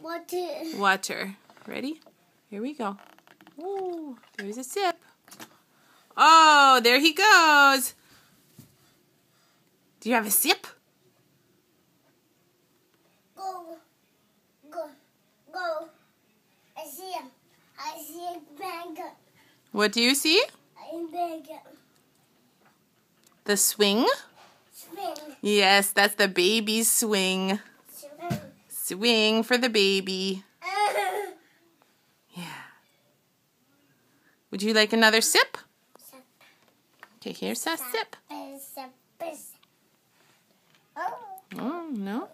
Water. Water. Ready? Here we go. Ooh, there's a sip. Oh, there he goes. Do you have a sip? Go. I see him. I see a bag. What do you see? A bag. The swing? Swing. Yes, that's the baby's swing. Swing. Swing for the baby. Yeah. Would you like another sip? Sip. Okay, here's a sip. Sip. Oh, no?